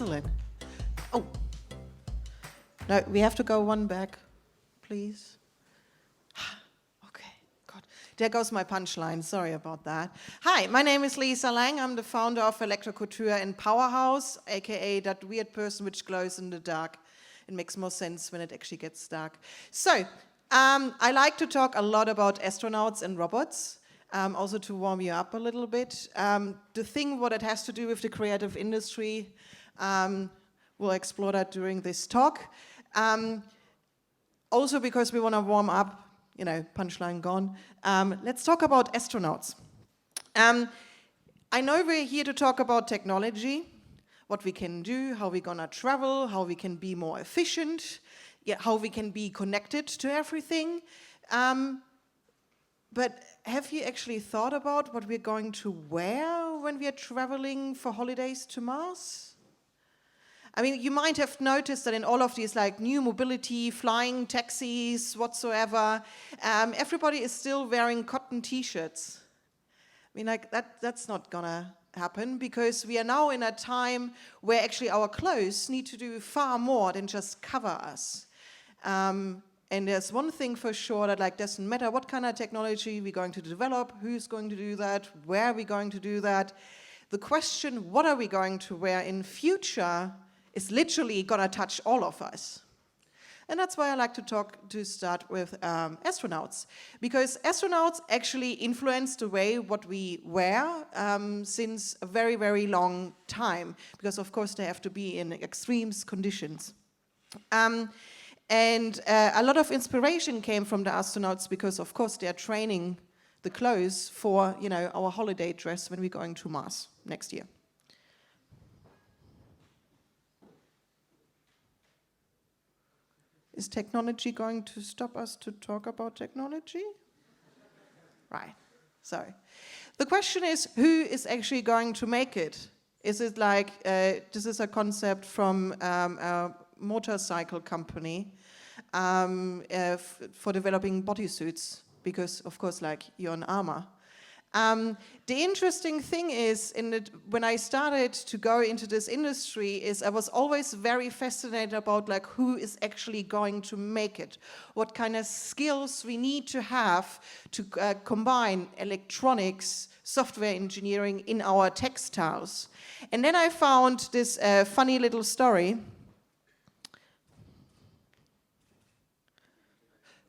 Excellent. Oh, no, we have to go one back, please. Okay, God. There goes my punchline. Sorry about that. Hi, my name is Lisa Lang. I'm the founder of Electrocouture and Powerhouse, aka that weird person which glows in the dark. It makes more sense when it actually gets dark. So, I like to talk a lot about astronauts and robots, also to warm you up a little bit. The thing what it has to do with the creative industry, we'll explore that during this talk. Also because we want to warm up, you know, punchline gone. Let's talk about astronauts. I know we're here to talk about technology, what we can do, how we're gonna travel, how we can be more efficient, how we can be connected to everything. But have you actually thought about what we're going to wear when we are traveling for holidays to Mars? I mean, you might have noticed that in all of these like new mobility, flying taxis, whatsoever, everybody is still wearing cotton t-shirts. I mean, like that's not gonna happen because we are now in a time where actually our clothes need to do far more than just cover us. And there's one thing for sure that like doesn't matter what kind of technology we're going to develop, who's going to do that, where are we going to do that. The question, what are we going to wear in future, is literally gonna touch all of us. And that's why I like to start with astronauts, because astronauts actually influence the way what we wear since a very, very long time, because of course they have to be in extreme conditions. And a lot of inspiration came from the astronauts because, of course, they're training the clothes for, you know, our holiday dress when we're going to Mars next year. Is technology going to stop us to talk about technology? Right, sorry. The question is, who is actually going to make it? Is it like, this is a concept from a motorcycle company for developing bodysuits, because of course, like, you're in armor. The interesting thing is, when I started to go into this industry, is I was always very fascinated about like who is actually going to make it, what kind of skills we need to have to combine electronics, software engineering in our textiles. And then I found this funny little story.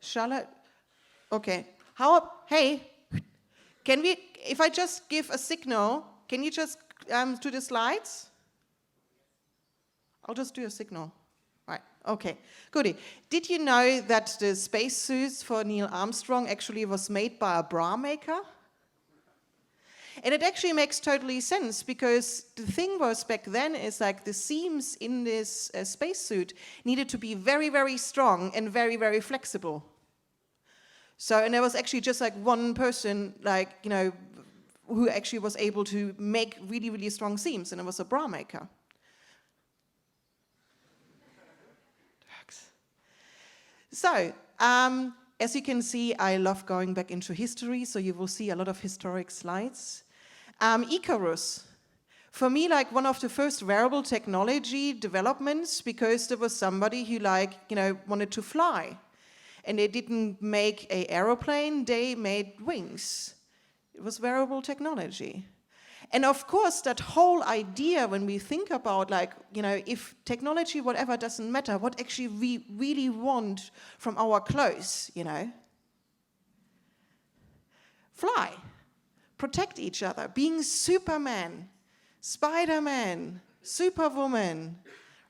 Charlotte? Okay. Hey. Can we, if I just give a signal, can you just do the slides? I'll just do a signal. Right, okay, goodie. Did you know that the spacesuits for Neil Armstrong actually was made by a bra maker? And it actually makes totally sense, because the thing was back then is like the seams in this spacesuit needed to be very, very strong and very, very flexible. So, and there was actually just like one person, like, you know, who actually was able to make really, really strong seams, and it was a bra maker. So, as you can see, I love going back into history, so you will see a lot of historic slides. Icarus. For me, like one of the first wearable technology developments, because there was somebody who like, you know, wanted to fly. And they didn't make an aeroplane, they made wings. It was wearable technology. And of course, that whole idea when we think about like, you know, if technology, whatever, doesn't matter, what actually we really want from our clothes, you know? Fly, protect each other, being Superman, Spider-Man, Superwoman,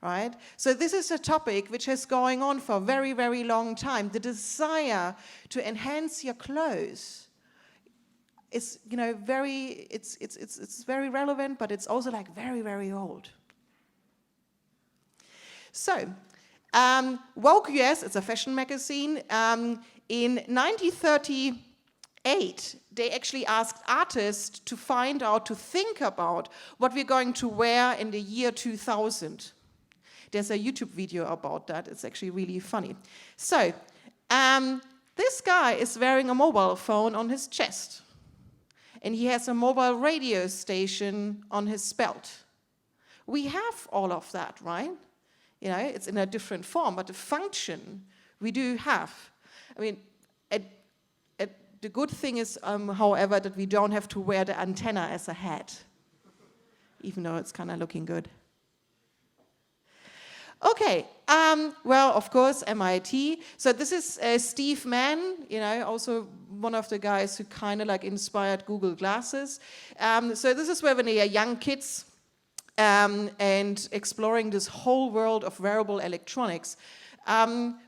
right? So this is a topic which has going on for a very, very long time. The desire to enhance your clothes is, you know, it's very relevant, but it's also like very, very old. So, Vogue US, it's a fashion magazine, in 1938, they actually asked artists to find out, to think about what we're going to wear in the year 2000. There's a YouTube video about that. It's actually really funny. So, this guy is wearing a mobile phone on his chest. And he has a mobile radio station on his belt. We have all of that, right? You know, it's in a different form, but the function we do have. I mean, the good thing is, however, that we don't have to wear the antenna as a hat, even though it's kind of looking good. Okay, well, of course, MIT. So this is Steve Mann, you know, also one of the guys who kind of like inspired Google Glasses. So this is where when they are young kids and exploring this whole world of wearable electronics.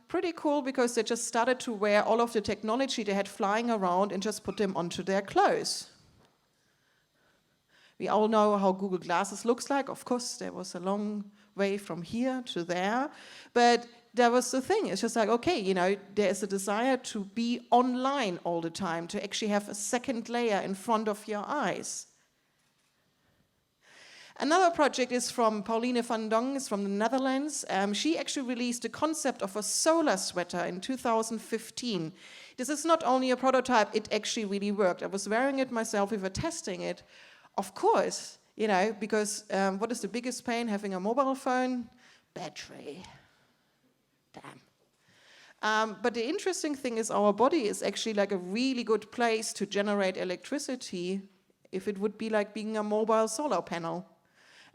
Pretty cool because they just started to wear all of the technology they had flying around and just put them onto their clothes. We all know how Google Glasses looks like. Of course, there was a long way from here to there, but that was the thing. It's just like, okay, you know, there is a desire to be online all the time, to actually have a second layer in front of your eyes. Another project is from Pauline van Dong, is from the Netherlands. She actually released the concept of a solar sweater in 2015. This is not only a prototype, it actually really worked. I was wearing it myself, we were testing it. Of course, you know, because what is the biggest pain having a mobile phone? Battery. Damn. But the interesting thing is our body is actually like a really good place to generate electricity if it would be like being a mobile solar panel.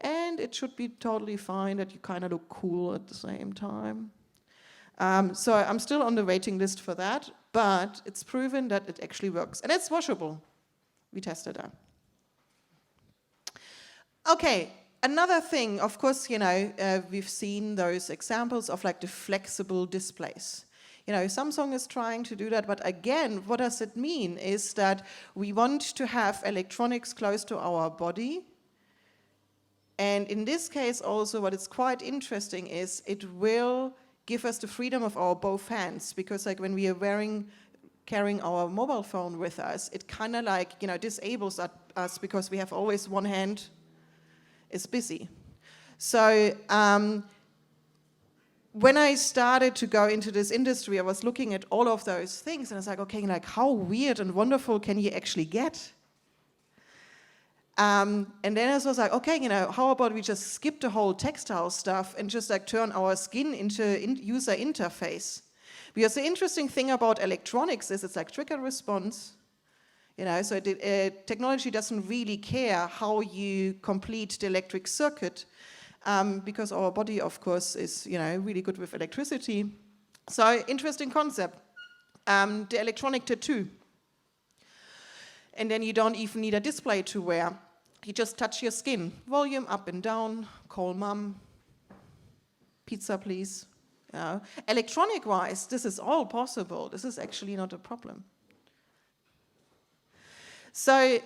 And it should be totally fine that you kind of look cool at the same time. So I'm still on the waiting list for that, but it's proven that it actually works. And it's washable. We tested that. Okay, another thing, of course, you know, we've seen those examples of like the flexible displays. You know, Samsung is trying to do that, but again, what does it mean is that we want to have electronics close to our body. And in this case also, what is quite interesting is it will give us the freedom of our both hands, because like when we are carrying our mobile phone with us, it kind of like, you know, disables us because we have always one hand is busy. So when I started to go into this industry, I was looking at all of those things and I was like, okay, like how weird and wonderful can you actually get? And then I was like, okay, you know, how about we just skip the whole textile stuff and just like turn our skin into user interface? Because the interesting thing about electronics is it's like trigger response. You know, so technology doesn't really care how you complete the electric circuit, because our body, of course, is, you know, really good with electricity. So interesting concept. The electronic tattoo. And then you don't even need a display to wear. You just touch your skin. Volume up and down, call mom, pizza please. You know. Electronic-wise, this is all possible. This is actually not a problem. So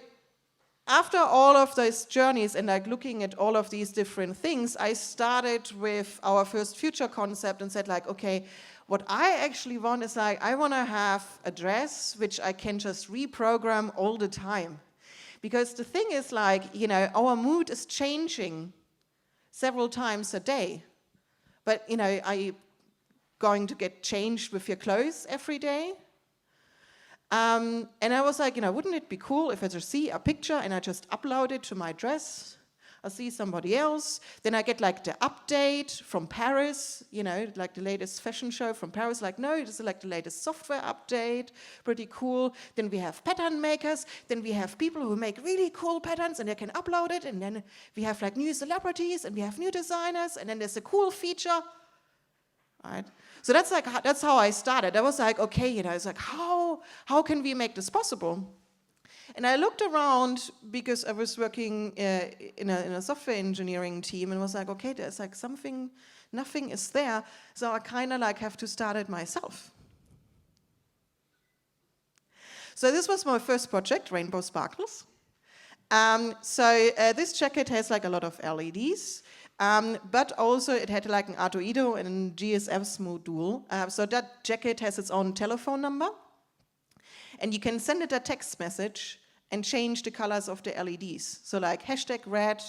after all of those journeys and like looking at all of these different things, I started with our first future concept and said like, okay, what I actually want is like, I want to have a dress which I can just reprogram all the time. Because the thing is like, you know, our mood is changing several times a day. But, you know, are you going to get changed with your clothes every day? And I was like, you know, wouldn't it be cool if I just see a picture and I just upload it to my dress? I see somebody else, then I get like the update from Paris, you know, like the latest fashion show from Paris, like, no, this is like the latest software update, pretty cool. Then we have pattern makers, then we have people who make really cool patterns and they can upload it, and then we have like new celebrities and we have new designers, and then there's a cool feature, right? So that's how I started. I was like, okay, you know, it's like, how can we make this possible? And I looked around because I was working in a software engineering team and was like, okay, there's like nothing is there. So I kind of like have to start it myself. So this was my first project, Rainbow Sparkles. This jacket has like a lot of LEDs, but also it had like an Arduino and a GSM module. So that jacket has its own telephone number. And you can send it a text message and change the colors of the LEDs. So like hashtag red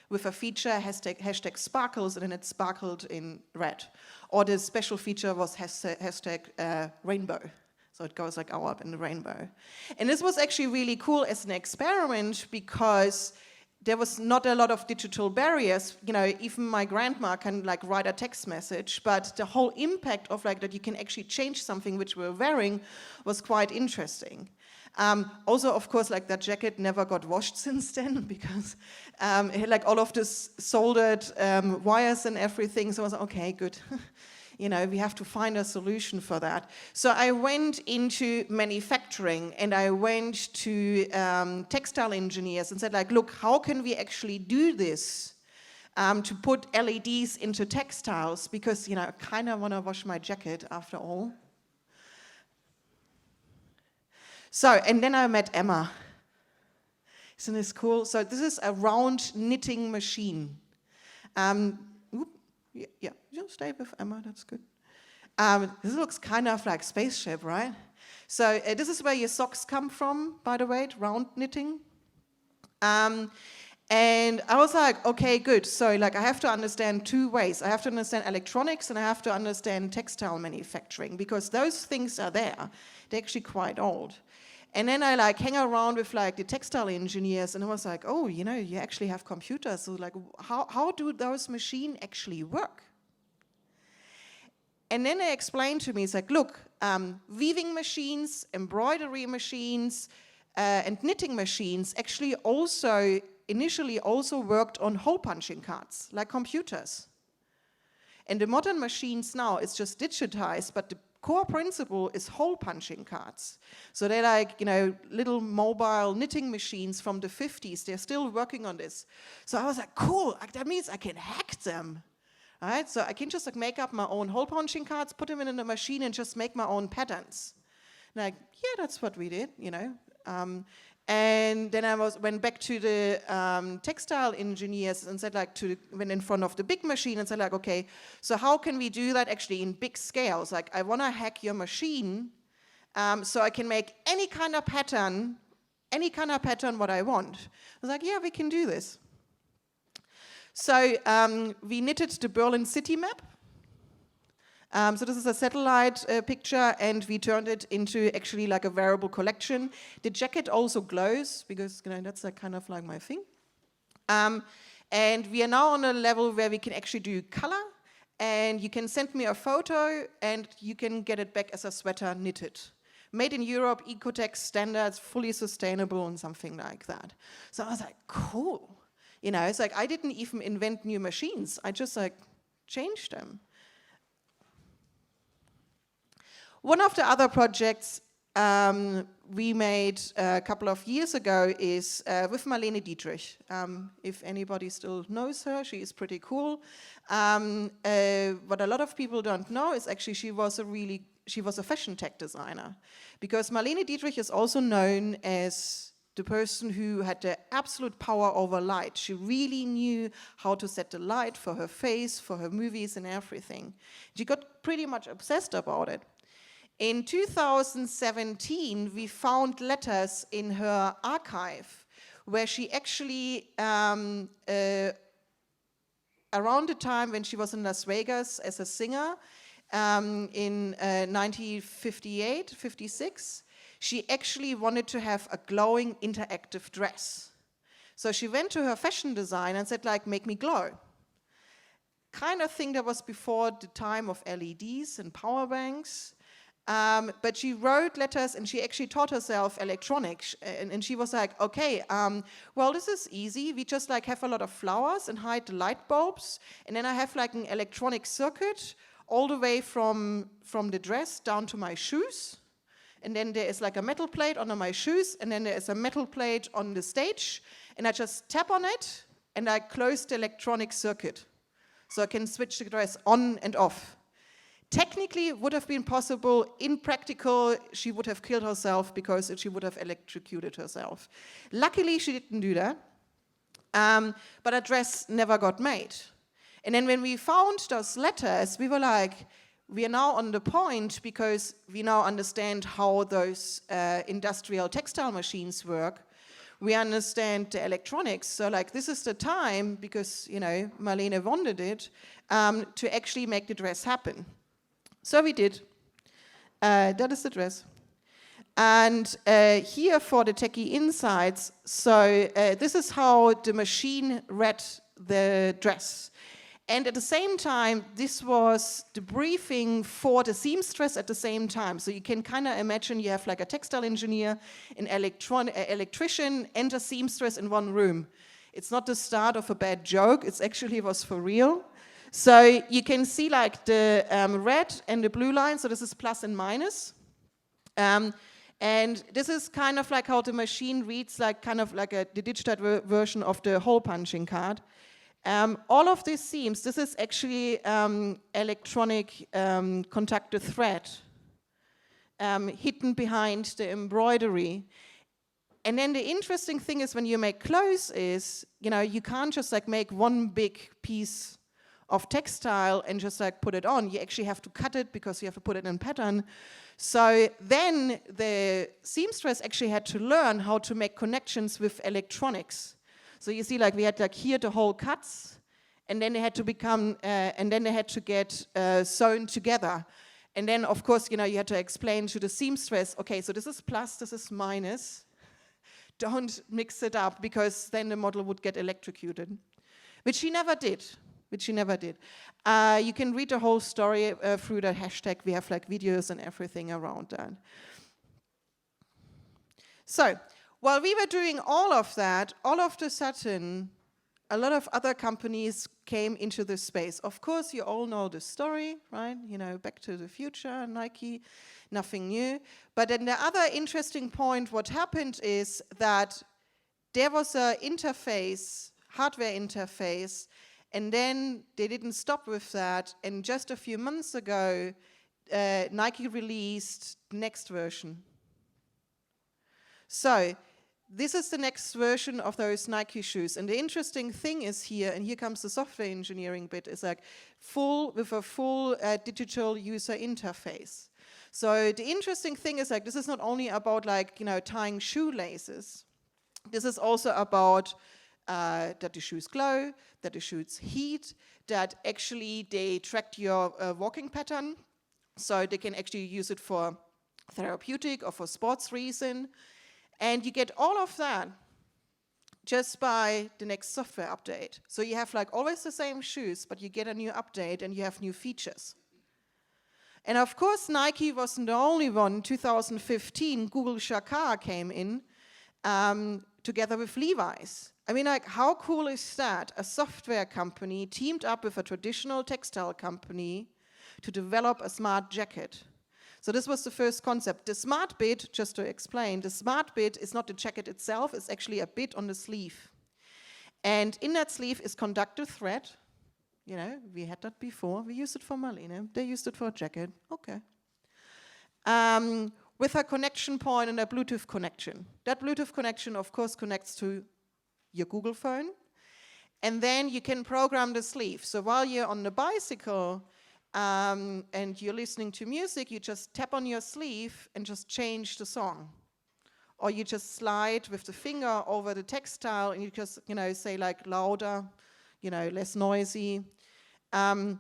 with a feature, hashtag sparkles, and then it sparkled in red. Or the special feature was hashtag rainbow. So it goes like up in the rainbow. And this was actually really cool as an experiment because there was not a lot of digital barriers. You know, even my grandma can like write a text message, but the whole impact of like that you can actually change something which we're wearing was quite interesting. Also, of course, like that jacket never got washed since then because it had like all of this soldered wires and everything. So I was like, okay, good. You know, we have to find a solution for that. So I went into manufacturing and I went to textile engineers and said like, look, how can we actually do this to put LEDs into textiles? Because, you know, I kind of want to wash my jacket after all. So, and then I met Emma. Isn't this cool? So this is a round knitting machine. Yeah, stay with Emma, that's good. This looks kind of like spaceship, right? So this is where your socks come from, by the way, round knitting. And I was like, okay, good. So like I have to understand two ways. I have to understand electronics and I have to understand textile manufacturing because those things are there. They're actually quite old. And then I like hang around with like the textile engineers and I was like, oh, you know, you actually have computers. So like, how do those machines actually work? And then they explained to me, it's like, look, weaving machines, embroidery machines, and knitting machines actually also, initially also worked on hole punching cards, like computers. And the modern machines now, it's just digitized, but the core principle is hole punching cards. So they're like, you know, little mobile knitting machines from the 50s. They're still working on this. So I was like, cool, that means I can hack them. Right? So I can just like make up my own hole punching cards, put them in a machine and just make my own patterns. And like, yeah, that's what we did, you know. And then I went back to the textile engineers and said like, went in front of the big machine and said like, okay, so how can we do that actually in big scales? Like I want to hack your machine so I can make any kind of pattern what I want. I was like, yeah, we can do this. So we knitted the Berlin city map. So this is a satellite picture, and we turned it into actually like a wearable collection. The jacket also glows, because you know, that's like kind of like my thing. And we are now on a level where we can actually do color, and you can send me a photo, and you can get it back as a sweater knitted. Made in Europe, Ecotech standards, fully sustainable, and something like that. So I was like, cool. You know, it's like I didn't even invent new machines. I just like changed them. One of the other projects we made a couple of years ago is with Melina Dietrich. If anybody still knows her, she is pretty cool. What a lot of people don't know is actually she was a fashion tech designer, because Melina Dietrich is also known as the person who had the absolute power over light. She really knew how to set the light for her face, for her movies and everything. She got pretty much obsessed about it. In 2017, we found letters in her archive where she actually, around the time when she was in Las Vegas as a singer, in 1958, 56, she actually wanted to have a glowing interactive dress. So she went to her fashion designer and said, like, make me glow. Kind of thing that was before the time of LEDs and power banks. But she wrote letters and she actually taught herself electronics. And she was like, okay, well, this is easy. We just like have a lot of flowers and hide the light bulbs. And then I have like an electronic circuit all the way from the dress down to my shoes. And then there is like a metal plate under my shoes. And then there is a metal plate on the stage. And I just tap on it and I close the electronic circuit. So I can switch the dress on and off. Technically, it would have been possible. In practical, she would have killed herself because she would have electrocuted herself. Luckily, she didn't do that, but a dress never got made. And then when we found those letters, we were like, we are now on the point because we now understand how those industrial textile machines work. We understand the electronics, so like this is the time, because, you know, Marlene wanted it, to actually make the dress happen. So we did. That is the dress. And here for the techie insights, so this is how the machine read the dress. And at the same time, this was the briefing for the seamstress at the same time. So you can kind of imagine you have like a textile engineer, an electrician, and a seamstress in one room. It's not the start of a bad joke, it's actually was for real. So you can see like the red and the blue line, so this is plus and minus. And this is kind of like how the machine reads like kind of like the digital version of the hole punching card. All of these seams, this is actually electronic conductor thread hidden behind the embroidery. And then the interesting thing is when you make clothes is, you can't just like make one big piece of textile and just like put it on. You actually have to cut it because you have to put it in pattern. So then the seamstress actually had to learn how to make connections with electronics. So you see, like we had like here the whole cuts, and then they had to become, and then they had to get sewn together. And then, of course, you had to explain to the seamstress, okay, so this is plus, this is minus. Don't mix it up because then the model would get electrocuted, which she never did. You can read the whole story through the hashtag. We have like videos and everything around that. So while we were doing all of that, all of a sudden, a lot of other companies came into this space. Of course, you all know the story, right? Back to the Future, Nike, nothing new. But then the other interesting point, what happened is that there was an interface, hardware interface, and then they didn't stop with that. And just a few months ago, Nike released the next version. So this is the next version of those Nike shoes. And the interesting thing is here, and here comes the software engineering bit, is like with a full digital user interface. So the interesting thing is like this is not only about like, tying shoelaces. This is also about that the shoes glow, that the shoes heat, that actually they track your walking pattern, so they can actually use it for therapeutic or for sports reason. And you get all of that just by the next software update. So you have like always the same shoes, but you get a new update and you have new features. And of course, Nike wasn't the only one. In 2015, Google Shakar came in together with Levi's. I mean, like, how cool is that? A software company teamed up with a traditional textile company to develop a smart jacket. So this was the first concept. The smart bit, just to explain, the smart bit is not the jacket itself, it's actually a bit on the sleeve. And in that sleeve is conductor thread. We had that before. We used it for Melina. They used it for a jacket. Okay. With a connection point and a Bluetooth connection. That Bluetooth connection, of course, connects to your Google phone. And then you can program the sleeve. So while you're on the bicycle and you're listening to music, you just tap on your sleeve and just change the song. Or you just slide with the finger over the textile and you just, say like louder, less noisy. And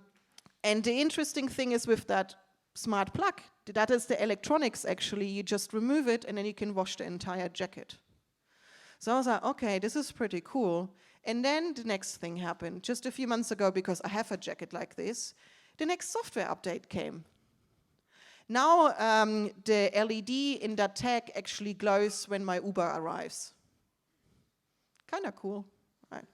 the interesting thing is with that smart plug, that is the electronics actually, you just remove it and then you can wash the entire jacket. So I was like, okay, this is pretty cool. And then the next thing happened, just a few months ago, because I have a jacket like this, the next software update came. Now the LED in that tag actually glows when my Uber arrives. Kind of cool, right?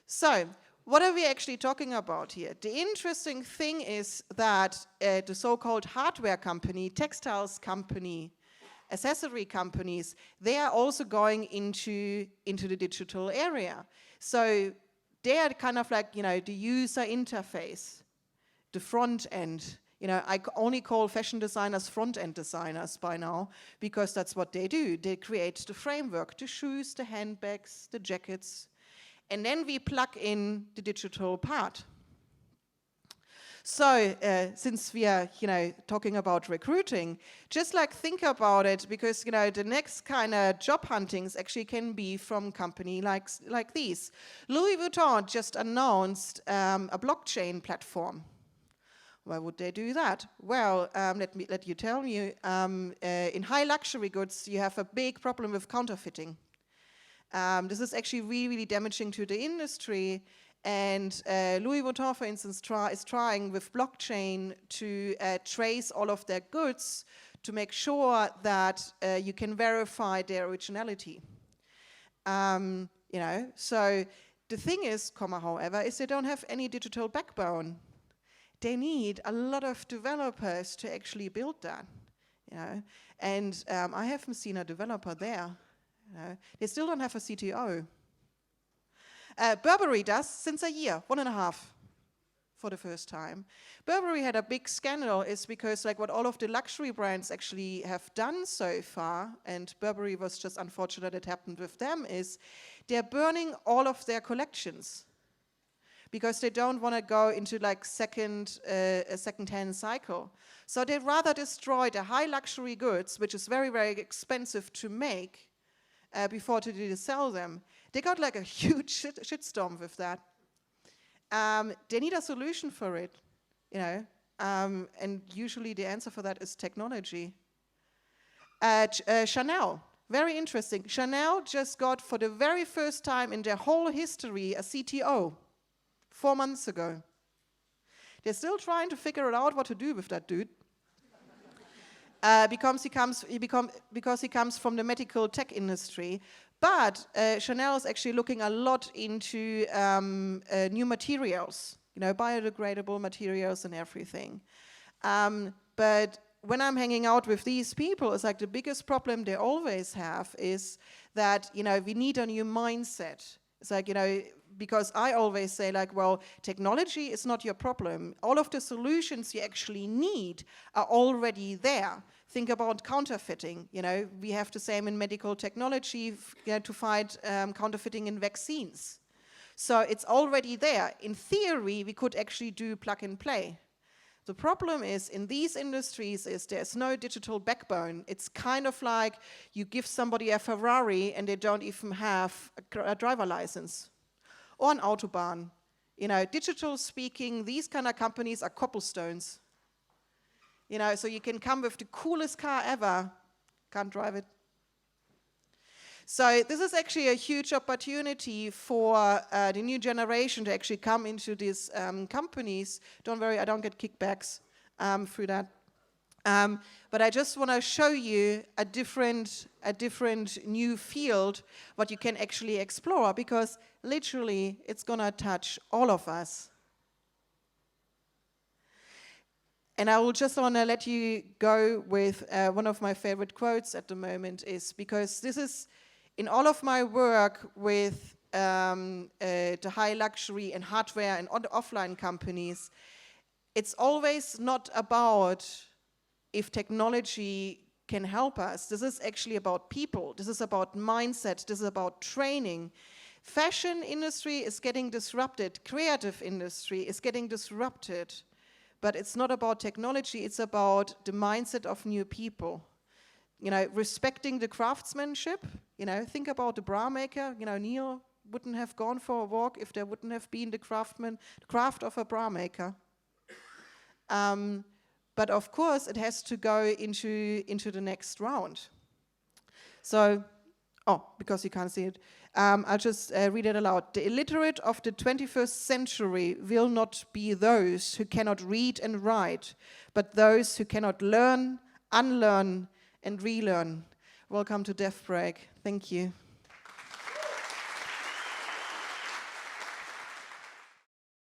So what are we actually talking about here? The interesting thing is that the so-called hardware company, textiles company, accessory companies, they are also going into the digital area. So they are kind of like, the user interface, the front end. I only call fashion designers front-end designers by now, because that's what they do. They create the framework, the shoes, the handbags, the jackets, and then we plug in the digital part. So since we are, talking about recruiting, just like think about it, because, the next kind of job huntings actually can be from company like these. Louis Vuitton just announced a blockchain platform. Why would they do that? Well, let you tell you, in high luxury goods, you have a big problem with counterfeiting. This is actually really, really damaging to the industry. And Louis Vuitton, for instance, is trying with blockchain to trace all of their goods to make sure that you can verify their originality. So the thing is, however, is they don't have any digital backbone. They need a lot of developers to actually build that. And I haven't seen a developer there. They still don't have a CTO. Burberry does since a year, 1.5 for the first time. Burberry had a big scandal is because like what all of the luxury brands actually have done so far, and Burberry was just unfortunate it happened with them, is they're burning all of their collections because they don't want to go into like a second-hand cycle. So they'd rather destroy the high luxury goods, which is very, very expensive to make, before to sell them. They got like a huge shitstorm with that. They need a solution for it, and usually the answer for that is technology. Chanel, very interesting. Chanel just got for the very first time in their whole history a CTO 4 months ago. They're still trying to figure it out what to do with that dude. Because he comes from the medical tech industry. But Chanel is actually looking a lot into new materials, biodegradable materials and everything. But when I'm hanging out with these people, it's like the biggest problem they always have is that, we need a new mindset. It's like, because I always say like, well, technology is not your problem. All of the solutions you actually need are already there. Think about counterfeiting. We have the same in medical technology to fight counterfeiting in vaccines. So it's already there. In theory, we could actually do plug and play. The problem is in these industries is there's no digital backbone. It's kind of like you give somebody a Ferrari and they don't even have a driver license. Or an Autobahn. Digital speaking, these kind of companies are cobblestones. So you can come with the coolest car ever, can't drive it. So this is actually a huge opportunity for the new generation to actually come into these companies. Don't worry, I don't get kickbacks through that. But I just want to show you a different new field, what you can actually explore, because literally it's going to touch all of us. And I will just want to let you go with one of my favorite quotes at the moment, is because this is in all of my work with the high luxury and hardware and offline companies, it's always not about if technology can help us. This is actually about people. This is about mindset. This is about training. Fashion industry is getting disrupted. Creative industry is getting disrupted. But it's not about technology. It's about the mindset of new people. Respecting the craftsmanship. Think about the bra maker. Neil wouldn't have gone for a walk if there wouldn't have been the craft of a bra maker. But of course, it has to go into the next round. So, because you can't see it, I'll just read it aloud. The illiterate of the 21st century will not be those who cannot read and write, but those who cannot learn, unlearn, and relearn. Welcome to Deaf Break. Thank you.